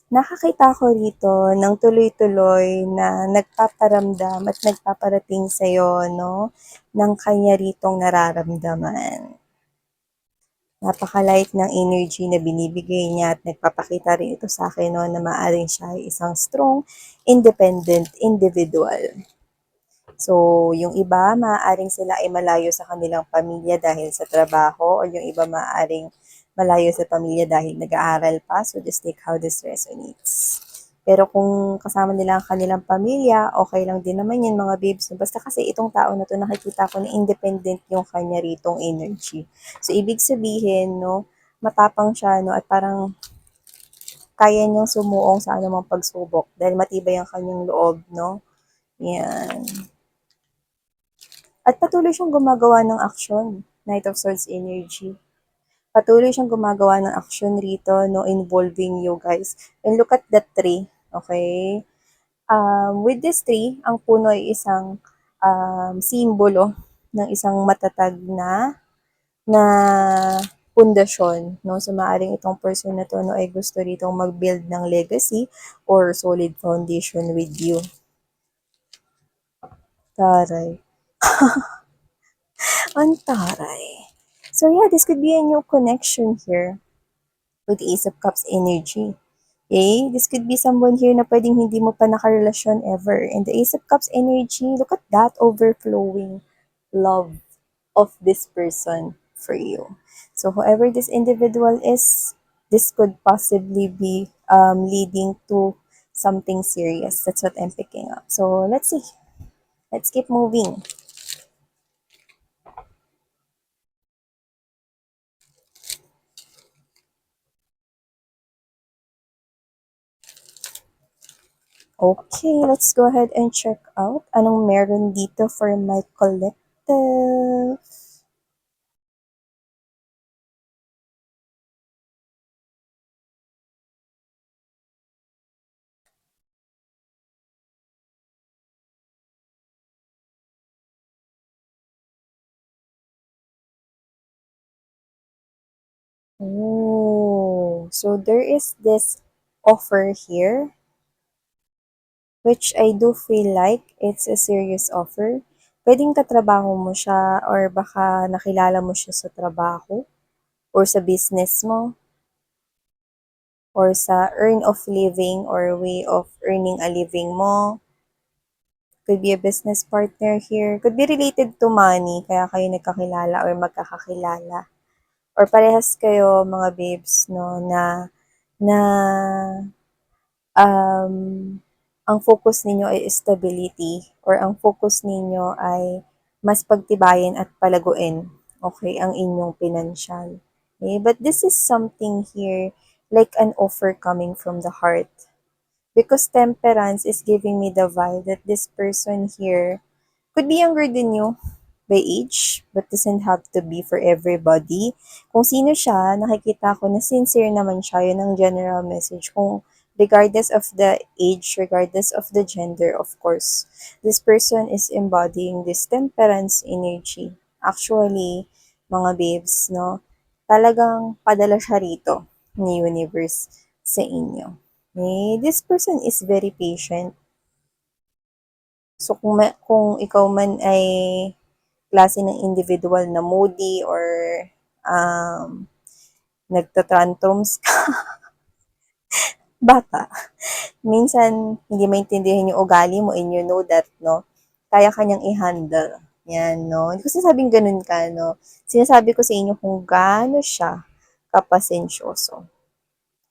Nakakita ko rito ng tuloy-tuloy na nagpaparamdam at nagpaparating sa'yo, no, ng kanya ritong nararamdaman. Napaka-light ng energy na binibigay niya at nagpapakita rin ito sa akin, no, na maaaring siya ay isang strong, independent individual. So, yung iba, maaaring sila ay malayo sa kanilang pamilya dahil sa trabaho, o yung iba maaaring malayo sa pamilya dahil nag-aaral pa. So, just take how this resonates. Pero kung kasama nila ang kanilang pamilya, okay lang din naman yan mga babes. Basta kasi itong tao na to, nakikita ko na independent yung kanya ritong energy. So, ibig sabihin, no, matapang siya, no, at parang kaya niyang sumuong sa anumang pagsubok dahil matibay ang kanyang loob, no? Yan. At patuloy siyang gumagawa ng aksyon, Knight of Swords energy. Patuloy siyang gumagawa ng aksyon rito, no, involving you guys. And look at that tree, okay? With this tree, ang puno ay isang simbolo ng isang matatag na pundasyon, no? So, maaaring itong person na to, no, ay gusto ritong mag-build ng legacy or solid foundation with you. Taray. Antaray. So yeah, this could be a new connection here with the Ace of Cups energy. Okay? This could be someone here na pwedeng hindi mo pa nakarelasyon ever. And the Ace of Cups energy, look at that overflowing love of this person for you. So whoever this individual is, this could possibly be leading to something serious. That's what I'm picking up. So let's see. Let's keep moving. Okay, let's go ahead and check out anong meron dito for my collective. Oh, so there is this offer here, which I do feel like it's a serious offer. Pwedeng katrabaho mo siya or baka nakilala mo siya sa trabaho or sa business mo or sa earn of living or way of earning a living mo. Could be a business partner here. Could be related to money, kaya kayo nagkakilala or magkakakilala. Or parehas kayo, mga babes, no, na um, ang focus ninyo ay stability or ang focus ninyo ay mas pagtibayin at palaguin, okay, ang inyong pinansyal. Okay? But this is something here like an offer coming from the heart. Because temperance is giving me the vibe that this person here could be younger than you by age, but doesn't have to be for everybody. Kung sino siya, nakikita ko na sincere naman siya, yun ang general message. Kung regardless of the age, regardless of the gender, of course, this person is embodying this temperance energy. Actually, mga babes, no, talagang padala siya rito ni universe sa inyo. Okay? This person is very patient. So, kung ikaw man ay klase ng individual na moody or um, nagtatantrums ka, bata, minsan hindi maintindihan yung ugali mo and you know that, no? Kaya kanyang i-handle. Yan, no? Hindi ko sinasabing ganun ka, no? Sinasabi ko sa inyo kung gaano siya kapasensyoso.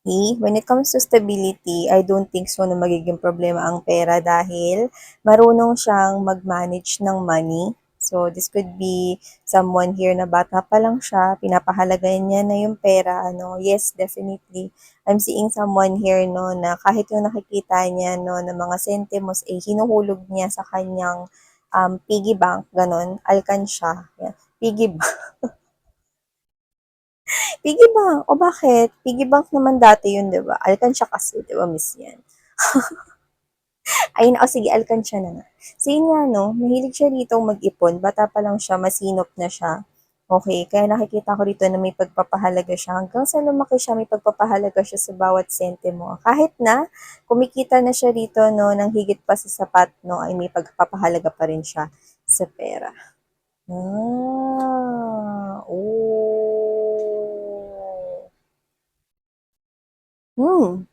Okay? When it comes to stability, I don't think so na magiging problema ang pera dahil marunong siyang mag-manage ng money. So, this could be someone here na bata pa lang siya, pinapahalagahan niya na yung pera, ano. Yes, definitely. I'm seeing someone here, no, na kahit yung nakikita niya, no, na mga sentimos, eh, hinuhulog niya sa kanyang piggy bank, ganon, alkansya. Yeah. Piggy bank. Piggy bank. O bakit? Piggy bank naman dati yun, di ba? Alkansya kasi, di ba, miss yan? Ayun, o sige, alkansya na nga. So yun nga, no, mahilig siya rito mag-ipon. Bata pa lang siya, masinop na siya. Okay, kaya nakikita ko rito na may pagpapahalaga siya. Hanggang sa lumaki siya, may pagpapahalaga siya sa bawat sentimo. Kahit na kumikita na siya rito, no, ng higit pa sa sapat, no, ay may pagpapahalaga pa rin siya sa pera. Oh. Hmm.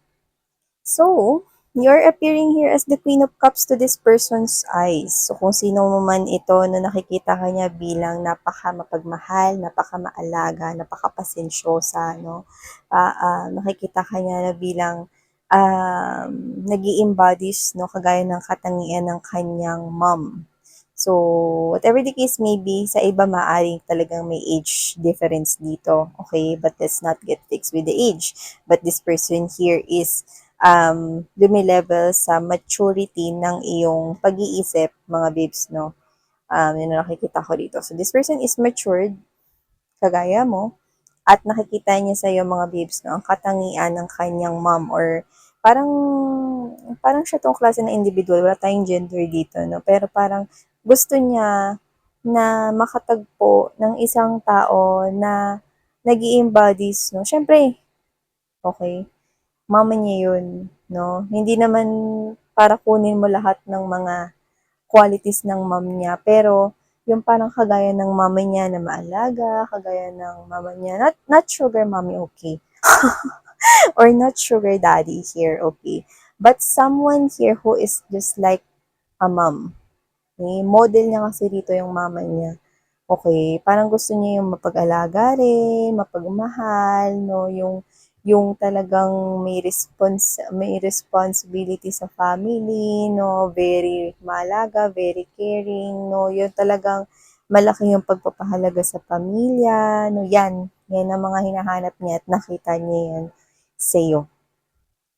So, you're appearing here as the Queen of Cups to this person's eyes. So, kung sino mo man ito na nakikita ka niya bilang napaka-mapagmahal, napaka-maalaga, napaka-pasensyosa, no? Nakikita ka niya na bilang nag embodies no, kagaya ng katangian ng kanyang mom. So, whatever the case may be, sa iba maaaring talagang may age difference dito. Okay? But let's not get fixed with the age. But this person here is lumilevel sa maturity ng iyong pag-iisip, mga babes, no? Yun na nakikita ko dito. So, this person is matured, kagaya mo, at nakikita niya sa iyo mga babes, no, ang katangian ng kanyang mom or parang parang siya tong klase ng individual, wala tayong gender dito, no? Pero parang gusto niya na makatagpo ng isang tao na nag-i-embodies, no? Siyempre, okay, mama niya yun, no? Hindi naman para kunin mo lahat ng mga qualities ng mom niya, pero yung parang kagaya ng mama niya na maalaga, kagaya ng mama niya, not sugar mommy, okay? Or not sugar daddy here, okay? But someone here who is just like a mom. Okay? Model niya kasi dito yung mama niya. Okay, parang gusto niya yung mapag-alaga rin, mapagmahal, no, yung talagang may responsibility sa family, no, very malaga, very caring, no, yung talagang malaki yung pagpapahalaga sa pamilya, no, yan ang mga hinahanap niya at nakita niya yan sa'yo.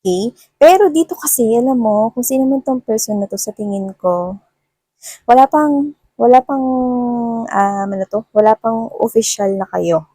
Okay? Pero dito kasi, alam mo, kung sino man tong person na to sa tingin ko, wala pang official na kayo.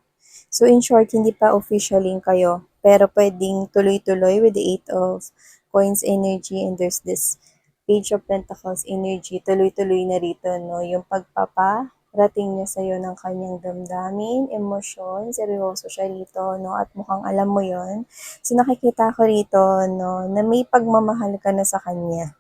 So, in short, hindi pa officialing kayo, pero pwedeng tuloy-tuloy with the Eight of Coins energy and there's this Page of Pentacles energy, tuloy-tuloy na rito, no? Yung pagpaparating niya sa'yo ng kanyang damdamin, emosyon, seryoso siya rito, no? At mukhang alam mo yon. So, nakikita ko rito, no, na may pagmamahal ka na sa kanya.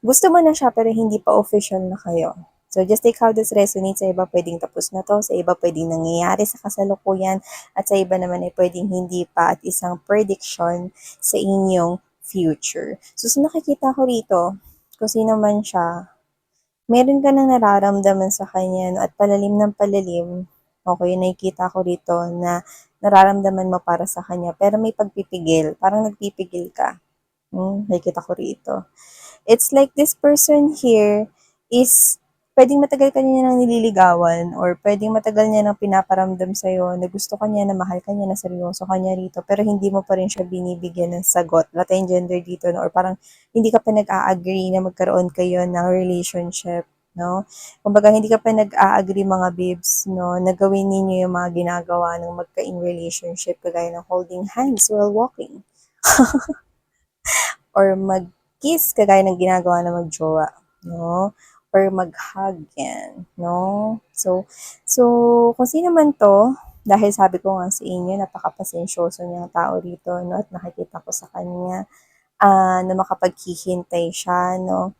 Gusto mo na siya pero hindi pa official na kayo. So, just take how this resonates. Sa iba, pwedeng tapos na to. Sa iba, pwedeng nangyayari sa kasalukuyan. At sa iba naman ay pwedeng hindi pa at isang prediction sa inyong future. So, nakikita ko rito, kung sino man siya, meron ka nang nararamdaman sa kanya, no? At palalim ng palalim, okay, nakikita ko rito na nararamdaman mo para sa kanya. Pero may pagpipigil. Parang nagpipigil ka. Nakikita ko rito. It's like this person here is pwedeng matagal ka niya nang nililigawan or pwedeng matagal niya nang pinaparamdam sa'yo na gusto ka niya, na mahal ka niya, na seryoso ka niya rito, pero hindi mo pa rin siya binibigyan ng sagot. Wala tayong gender dito, no? Or parang hindi ka pa nag-a-agree na magkaroon kayo ng relationship, no? Kumbaga, hindi ka pa nag-a-agree mga babes, no? Na gawin ninyo yung mga ginagawa ng magka-in relationship, kagaya ng holding hands while walking or mag-kiss kagaya ng ginagawa ng mag-jowa, no? Or mag-hug yan, no? So, kung sino man to, dahil sabi ko nga sa inyo, napakapasensyoso niyang tao rito, no? At nakikita ko sa kanya na makapaghihintay siya, no?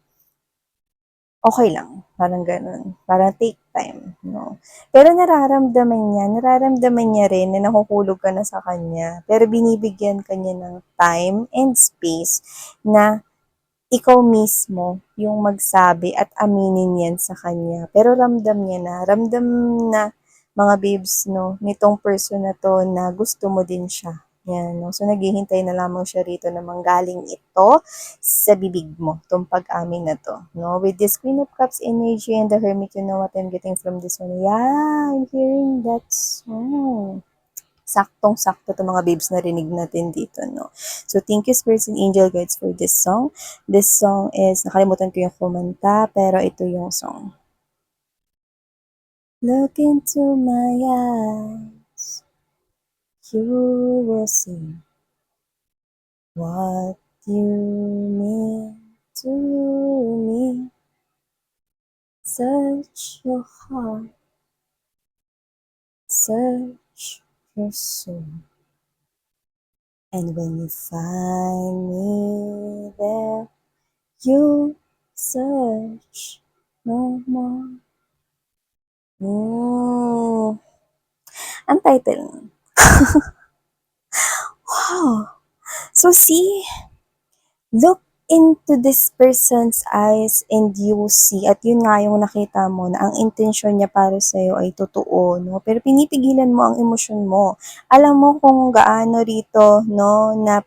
Okay lang, parang ganun. Parang take time, no? Pero nararamdaman niya rin na nahuhulog ka na sa kanya, pero binibigyan ka niya ng time and space na ikaw mismo yung magsabi at aminin yan sa kanya. Pero ramdam na mga babes, no, nitong person na to na gusto mo din siya. Yan, no? So, naghihintay na lamang siya rito na manggaling ito sa bibig mo, itong pag-amin na to. No? With this Queen of Cups energy and the Hermit, you know what I'm getting from this one? Yeah, I'm hearing that song. Saktong-sakto to mga babes na rinig natin dito, no? So, thank you, Spirits and Angel Guides, for this song. This song is, nakalimutan ko yung kumanta, pero ito yung song. Look into my eyes, you will see what you mean to me. Search your heart search your soul. And when you find me there, you search no more. Mm. Ang title. Wow. So see, look into this person's eyes and you see, at yun nga yung nakita mo na ang intensyon niya para sa'yo ay totoo, no? Pero pinipigilan mo ang emosyon mo. Alam mo kung gaano rito, no, na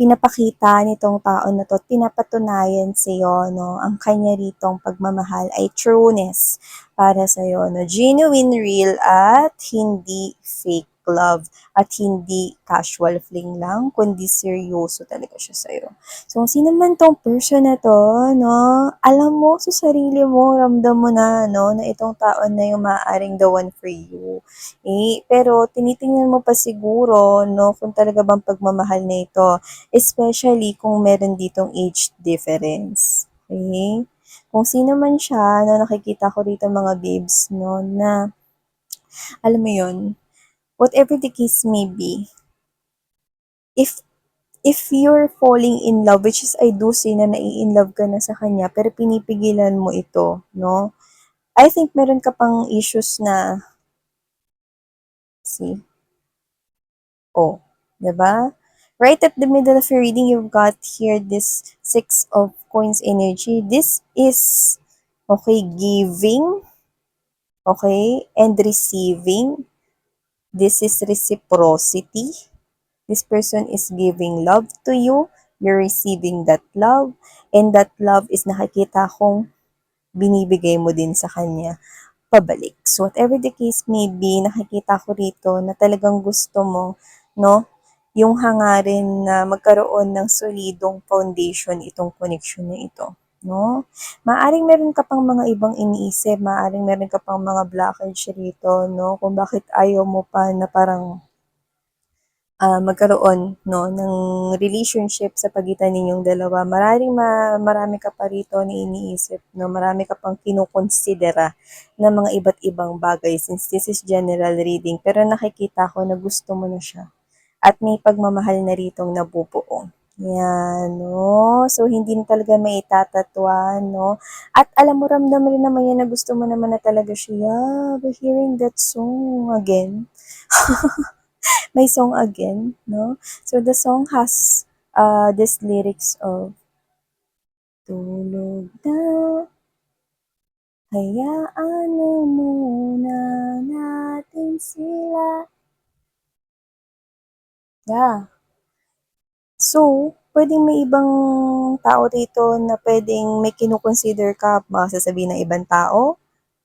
pinapakita nitong tao na 'to, pinapatunayan sa'yo, 'no, ang kanya ritong pagmamahal ay trueness para sa'yo, 'no, genuine, real at hindi fake love at hindi casual fling lang, kundi seryoso talaga siya sa'yo. So, sino man 'tong person na 'to, 'no, alam mo sa sarili mo, ramdam mo na, 'no, na itong tao na yung maaaring the one for you. Pero tinitingnan mo pa siguro, 'no, kung talaga bang pagmamahal na ito. Especially kung meron ditong age difference. Okay? Kung sino man siya na nakikita ko rito mga babes, no, na alam mo yun, whatever the case may be, if if you're falling in love, which is I do say na nai-in-love ka na sa kanya, pero pinipigilan mo ito, no? I think meron ka pang issues na, see, oh, 'di ba? Right at the middle of your reading, you've got here this Six of Coins energy. This is, okay, giving, okay, and receiving. This is reciprocity. This person is giving love to you. You're receiving that love. And that love is nakikita kong binibigay mo din sa kanya pabalik. So, whatever the case may be, nakikita ko rito na talagang gusto mo, no, yung hangarin na magkaroon ng solidong foundation itong connection na ito. No? Maaring meron ka pang mga ibang iniisip, maaring meron ka pang mga blockage rito, no? Kung bakit ayaw mo pa na parang magkaroon, no, ng relationship sa pagitan ninyong dalawa. Marami ka pa rito na iniisip, no, marami ka pang kinukonsidera na mga iba't ibang bagay since this is general reading. Pero nakikita ko na gusto mo na siya at may pagmamahal na ritong nabubuo. Yan, no? So, hindi na talaga may itatatwa, no? At alam mo, ramdam rin naman yan na gusto mo naman na talaga siya. Yeah, we're hearing that song again. May song again, no? So the song has this lyrics of tulog na, hayaan na muna natin sila. Yeah. So, pwedeng may ibang tao dito na pwedeng may kinukonsider ka, baka sasabihin ng ibang tao,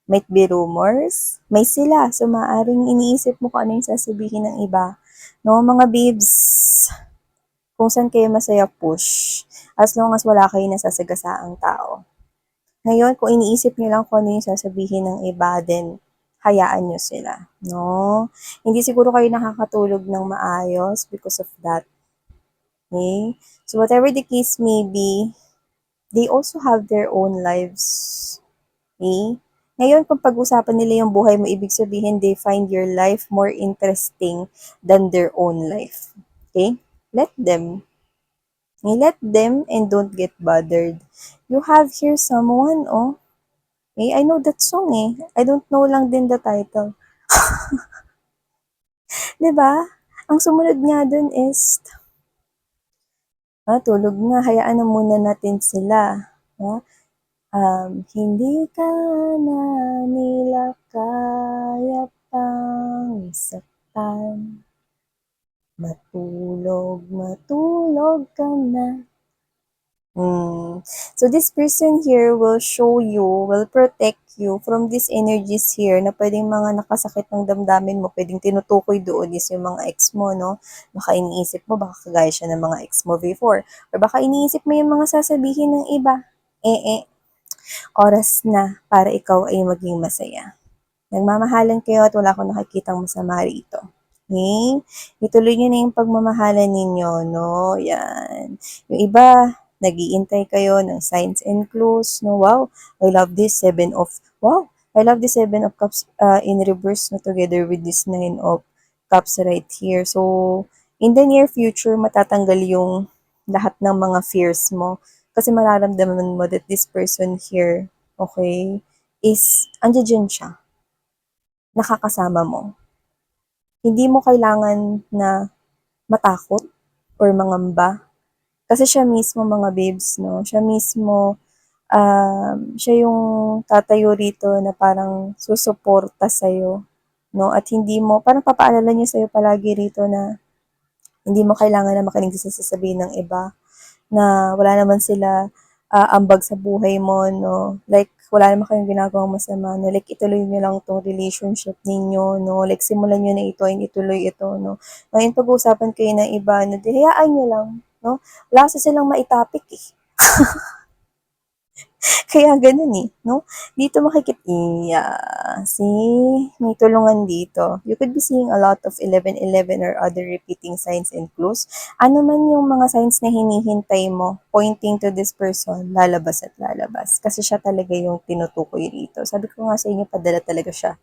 might be rumors, may sila. So, maaring iniisip mo kung ano yung sasabihin ng iba. No, mga babes, kung saan kayo masaya push, as long as wala kayo nasasagasaang tao. Ngayon, kung iniisip niyo lang kung ano yung sasabihin ng iba, then hayaan niyo sila, no? Hindi siguro kayo nakakatulog ng maayos because of that, okay? So whatever the case may be, they also have their own lives, okay? Ngayon, kung pag-usapan nila yung buhay mo, ibig sabihin they find your life more interesting than their own life, okay? Let them. Let them and don't get bothered. You have here someone, oh. I know that song eh. I don't know lang din the title. 'Di ba? Ang sumunod nga dun is, tulog na, hayaan na muna natin sila. Hindi ka na nila kaya pang saktan. Matulog ka na. So this person here will show you, will protect you from these energies here na pwedeng mga nakasakit ng damdamin mo, pwedeng tinutukoy doon is yung mga ex mo, no? Baka iniisip mo, baka kagaya siya ng mga ex mo before. Or baka iniisip mo yung mga sasabihin ng iba. Oras na para ikaw ay maging masaya. Nagmamahalan kayo at wala akong nakikitang masama rito. Okay? Ituloy nyo na yung pagmamahalan ninyo, no? Yan. Yung iba, nag-iintay kayo ng signs and clues, no? Wow, I love this, 7 of, wow, I love the Seven of Cups in reverse no, together with this Nine of Cups right here. So, in the near future, matatanggal yung lahat ng mga fears mo. Kasi mararamdaman mo that this person here, okay, is, andyan siya, nakakasama mo. Hindi mo kailangan na matakot or mangamba. Kasi siya mismo mga babes, no? Siya mismo, siya yung tatayo rito na parang susuporta sa'yo, no? At hindi mo, parang papaalala niya sa'yo palagi rito na hindi mo kailangan na makinig sa sasabihin ng iba, na wala naman sila ambag sa buhay mo, no? Like, wala naman kayong ginagawang masama, no? Like, ituloy nyo lang tong relationship ninyo, no? Like, simulan nyo na ito and ituloy ito, no? Ngayon, pag-uusapan kayo ng iba, no? Di, hayaan nyo lang, no? Wala kasi silang maitapik, eh. Kaya ganun eh, no? Dito makikita, yeah, see, may tulungan dito. You could be seeing a lot of 11-11 or other repeating signs and clues. Ano man yung mga signs na hinihintay mo, pointing to this person, lalabas at lalabas. Kasi siya talaga yung tinutukoy dito. Sabi ko nga sa inyo, padala talaga siya,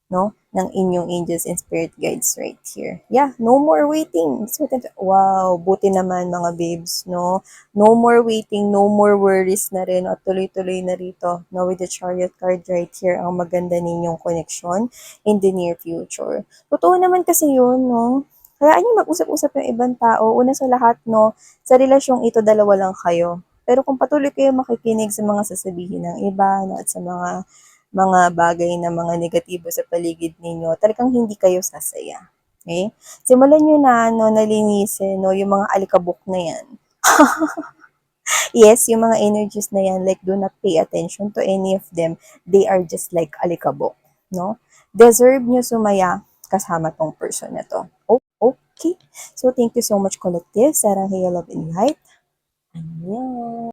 no? Ng inyong angels and spirit guides right here. Yeah, no more waiting. So, wow, buti naman mga babes, no? No more waiting, no more worries na rin at tuloy-tuloy na rito, no? With the chariot card right here, ang maganda ninyong connection in the near future. Totoo naman kasi yun, no? Kaya nyo mag-usap-usap yung ibang tao. Una sa lahat, no? Sa relasyong ito, dalawa lang kayo. Pero kung patuloy kayo makikinig sa mga sasabihin ng iba, no, at sa mga bagay na mga negatibo sa paligid ninyo, talagang hindi kayo sasaya. Okay? Simulan nyo na, no, nalinisin, no, yung mga alikabok na yan. Yes, yung mga energies na yan, like, do not pay attention to any of them. They are just like alikabok, no? Deserve nyo sumaya kasama tong person na to. Oh, okay. So, thank you so much, Collective. Sarang Heya Love and Light. Annyeong.